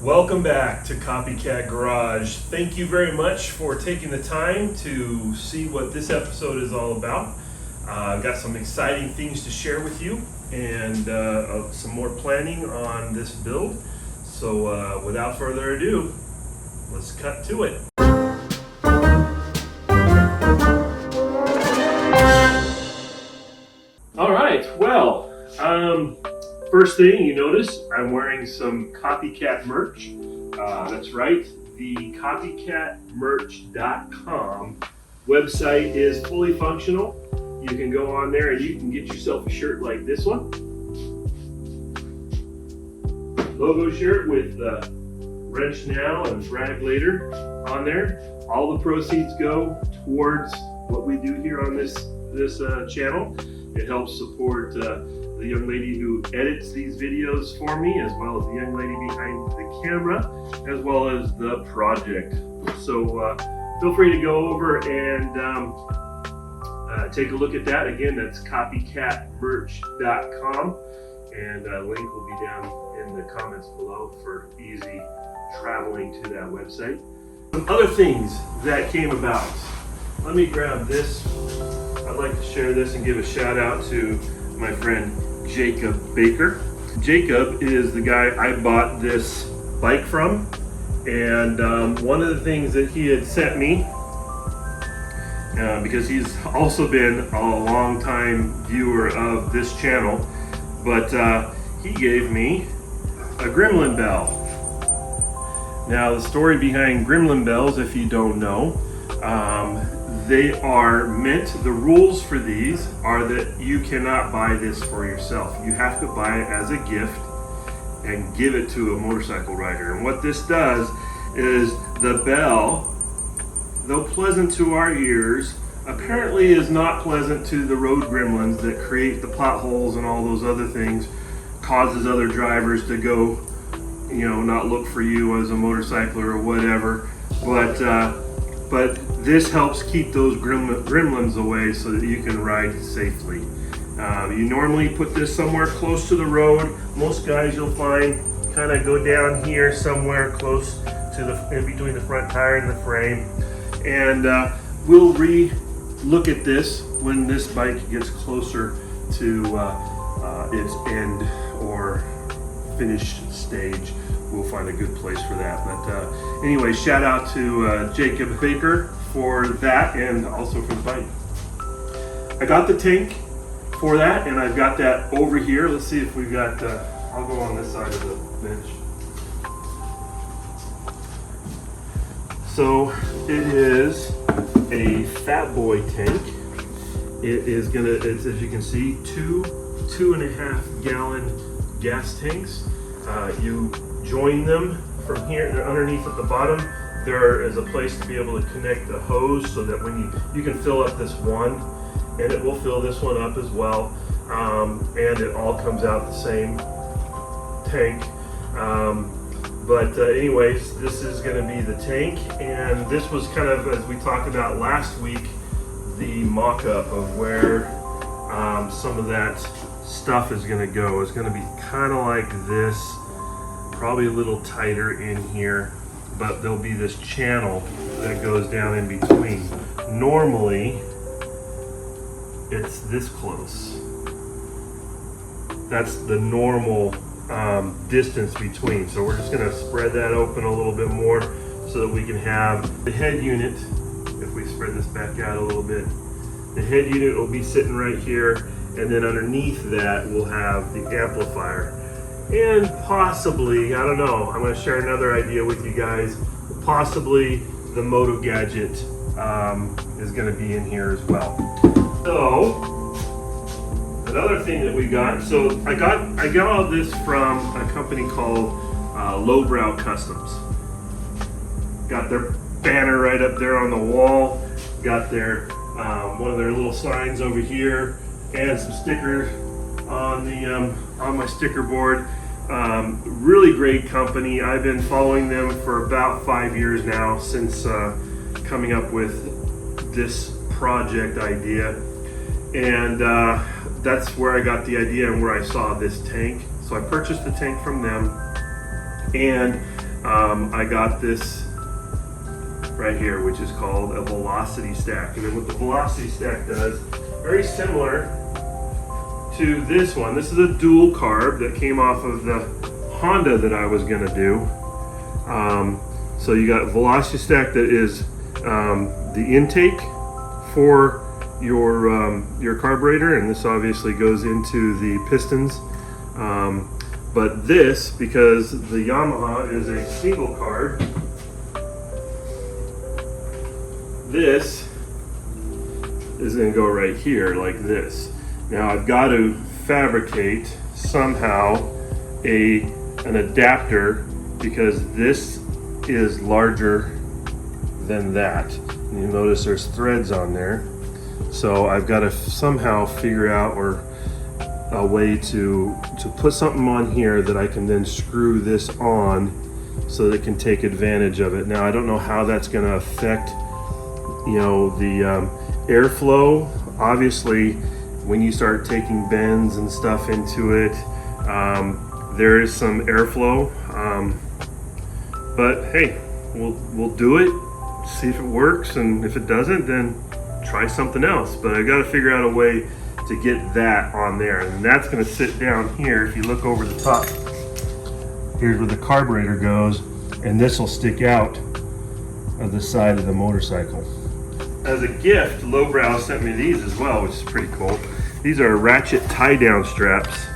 Welcome back to CopyCat Garage. Thank you very much for taking the time to see what this episode is all about. I've got some exciting things to share with you and some more planning on this build. So without further ado, let's cut to it. All right, well, first thing you notice, I'm wearing some CopyCat merch. That's right, the CopyCatmerch.com website is fully functional. You can go on there and you can get yourself a shirt like this one. Logo shirt with wrench now and brag later on there. All the proceeds go towards what we do here on this channel. It helps support the young lady who edits these videos for me, as well as the young lady behind the camera, as well as the project. So feel free to go over and take a look at that. Again, that's copycatmerch.com, and a link will be down in the comments below for easy traveling to that website. Some other things that came about. Let me grab this. I'd like to share this and give a shout out to my friend Jacob Baker. Jacob is the guy I bought this bike from, and one of the things that he had sent me, because he's also been a long time viewer of this channel, but he gave me a Gremlin bell. Now the story behind Gremlin bells, if you don't know, they are meant, the rules for these are that you cannot buy this for yourself. You have to buy it as a gift and give it to a motorcycle rider. And what this does is the bell, though pleasant to our ears, apparently is not pleasant to the road gremlins that create the potholes and all those other things, causes other drivers to go, not look for you as a motorcycler or whatever. But this helps keep those gremlins away so that you can ride safely. You normally put this somewhere close to the road. Most guys you'll find kind of go down here somewhere close to in between the front tire and the frame. And we'll re-look at this when this bike gets closer to its end or finished stage. We'll find a good place for that. But anyway, shout out to Jacob Baker for that, and also for the bike. I got the tank for that, and I've got that over here. Let's see if we've got, I'll go on this side of the bench. So it is a Fat Boy tank. It is it's, as you can see, two 2.5 gallon gas tanks. You join them from here. They're underneath at the bottom. There is a place to be able to connect the hose so that when you can fill up this one, and it will fill this one up as well, and it all comes out the same tank. Anyways, this is going to be the tank, and this was kind of, as we talked about last week, the mock-up of where some of that stuff is going to go. It's going to be kind of like this, probably a little tighter in here, but there'll be this channel that goes down in between. Normally it's this close. That's the normal distance between. So we're just going to spread that open a little bit more so that we can have the head unit. If we spread this back out a little bit, the head unit will be sitting right here, and then underneath that we'll have the amplifier. And possibly, I don't know, I'm going to share another idea with you guys, possibly the Moto Gadget is going to be in here as well. So another thing that we got, so I got all this from a company called LowBrow Customs. Got their banner right up there on the wall, got their one of their little signs over here, and some stickers on my sticker board. Really great company. I've been following them for about 5 years now, since coming up with this project idea, and that's where I got the idea and where I saw this tank. So I purchased the tank from them, and I got this right here, which is called a velocity stack. And then what the velocity stack does, very similar to this one. This is a dual carb that came off of the Honda that I was gonna do. So you got velocity stack that is the intake for your carburetor, and this obviously goes into the pistons. But this, because the Yamaha is a single carb, this is going to go right here like this. Now I've got to fabricate somehow an adapter, because this is larger than that. And you notice there's threads on there. So I've got to somehow figure out a way to put something on here that I can then screw this on so that it can take advantage of it. Now I don't know how that's going to affect, you know, the airflow. Obviously, when you start taking bends and stuff into it, there is some airflow. But hey, we'll do it, see if it works, and if it doesn't, then try something else. But I got to figure out a way to get that on there, and that's going to sit down here. If you look over the top, here's where the carburetor goes, and this will stick out of the side of the motorcycle. As a gift, LowBrow sent me these as well, which is pretty cool. These are ratchet tie-down straps.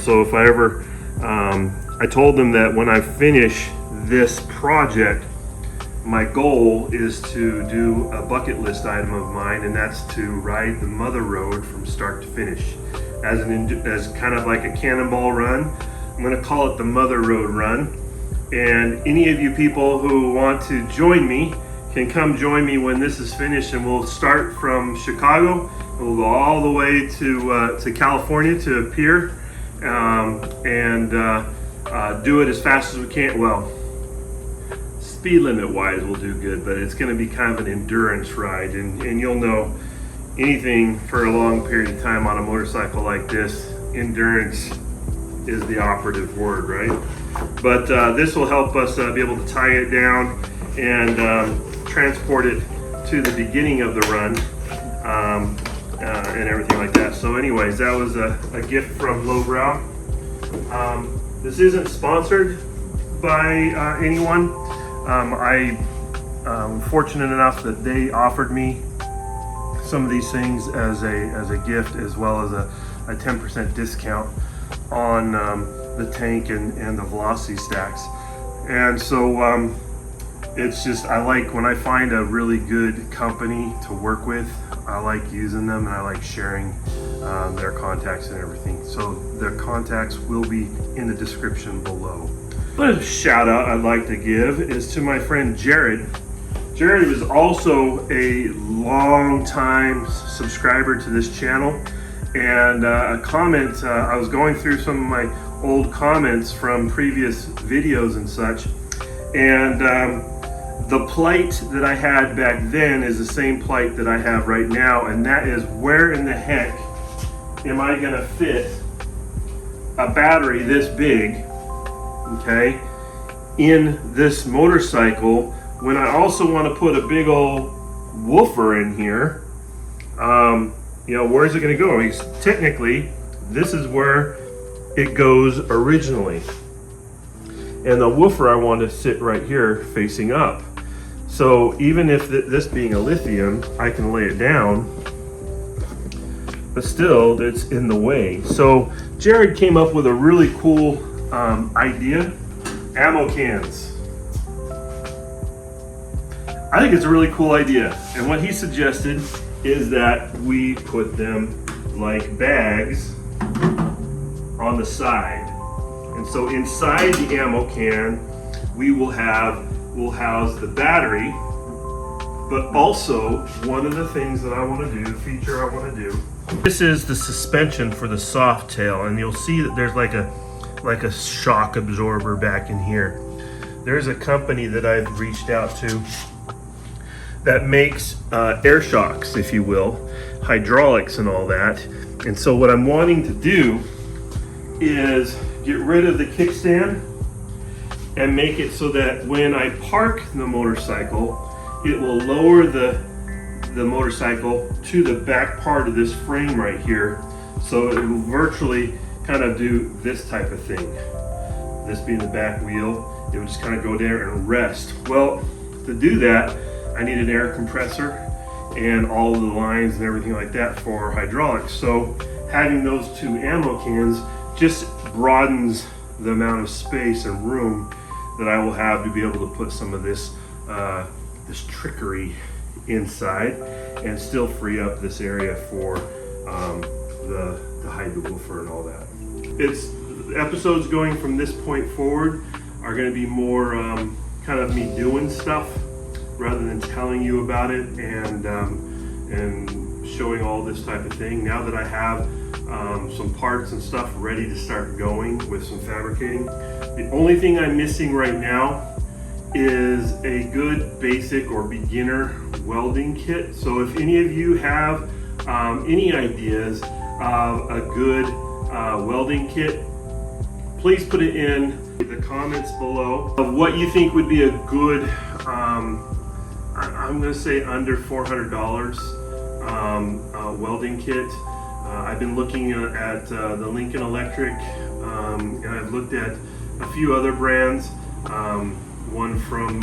So if I ever, I told them that when I finish this project, my goal is to do a bucket list item of mine, and that's to ride the Mother Road from start to finish. As kind of like a cannonball run. I'm gonna call it the Mother Road Run. And any of you people who want to join me can come join me when this is finished, and we'll start from Chicago. We'll go all the way to California to a pier, and do it as fast as we can. Well, speed limit wise we'll do good, but it's going to be kind of an endurance ride, and you'll know anything for a long period of time on a motorcycle like this, endurance is the operative word, right? But this will help us be able to tie it down and transport it to the beginning of the run, and everything like that. So anyways, that was a gift from LowBrow. This isn't sponsored by anyone. I'm fortunate enough that they offered me some of these things as a gift, as well as a 10% discount on the tank and the velocity stacks. And so it's just, I like when I find a really good company to work with, I like using them, and I like sharing their contacts and everything. So their contacts will be in the description below. A shout out I'd like to give is to my friend Jared. Jared was also a long time subscriber to this channel, and a comment, I was going through some of my old comments from previous videos and such, and the plight that I had back then is the same plight that I have right now, and that is, where in the heck am I gonna fit a battery this big, okay, in this motorcycle, when I also want to put a big old woofer in here? You know, where's it going to go? Because technically, this is where it goes originally, and the woofer I want to sit right here facing up. So even if this being a lithium, I can lay it down, but still it's in the way. So Jared came up with a really cool idea: ammo cans. I think it's a really cool idea, and what he suggested is that we put them like bags on the side. And so inside the ammo can, we'll house the battery, but also one of the things that I want to do, the feature I want to do, this is the suspension for the soft tail, and you'll see that there's like a shock absorber back in here. There's a company that I've reached out to that makes air shocks, if you will, hydraulics and all that. And so what I'm wanting to do is get rid of the kickstand and make it so that when I park the motorcycle, it will lower the motorcycle to the back part of this frame right here. So it will virtually kind of do this type of thing. This being the back wheel, it would just kind of go there and rest. Well, to do that, I need an air compressor and all of the lines and everything like that for hydraulics. So having those two ammo cans just broadens the amount of space and room that I will have to be able to put some of this this trickery inside and still free up this area for to hide the woofer and all that. It's episodes going from this point forward are going to be more kind of me doing stuff rather than telling you about it and showing all this type of thing. Now that I have some parts and stuff ready to start going with some fabricating, the only thing I'm missing right now is a good basic or beginner welding kit. So if any of you have any ideas of a good welding kit, please put it in the comments below of what you think would be a good, I'm going to say under $400 welding kit. I've been looking at the Lincoln Electric, and I've looked at a few other brands, one from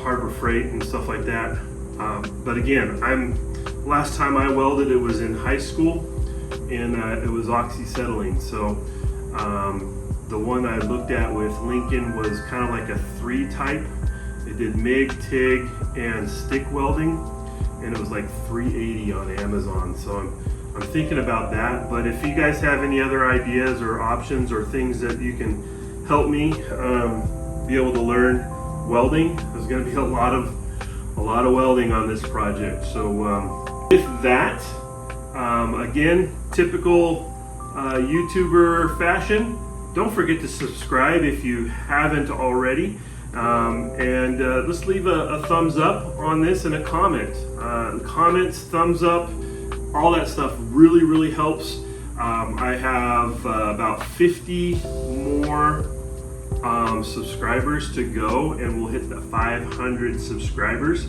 Harbor Freight and stuff like that. But again, last time I welded, it was in high school, and it was oxyacetylene. So the one I looked at with Lincoln was kind of like a 3 type. It did MIG, TIG, and stick welding, and it was like $380 on Amazon. So I'm thinking about that. But if you guys have any other ideas or options or things that you can help me be able to learn welding, there's going to be a lot of welding on this project. So with that, again, typical YouTuber fashion, don't forget to subscribe if you haven't already, and let's leave a thumbs up on this and a comment. Comments, thumbs up, all that stuff really helps. I have about 50 more subscribers to go, and we'll hit the 500 subscribers,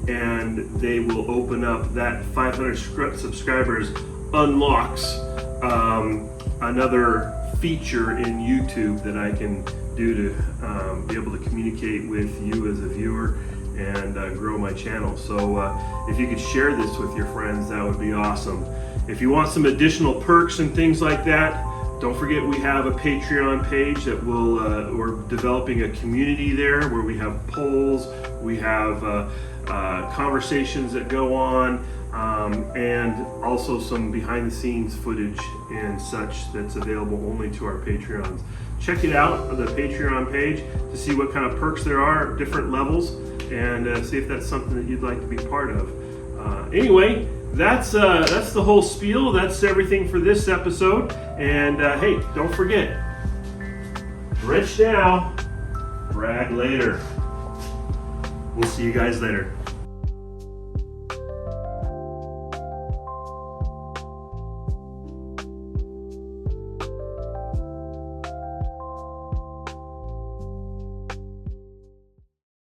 and they will open up that 500 subscribers unlocks another feature in YouTube that I can do to be able to communicate with you as a viewer and grow my channel. So if you could share this with your friends, that would be awesome. If you want some additional perks and things like that, don't forget we have a Patreon page that we're developing a community there where we have polls, we have conversations that go on, and also some behind the scenes footage and such that's available only to our Patreons. Check it out, the Patreon page, to see what kind of perks there are, different levels, and see if that's something that you'd like to be part of. Anyway, that's the whole spiel. That's everything for this episode. And hey, don't forget, rich now, brag later. We'll see you guys later.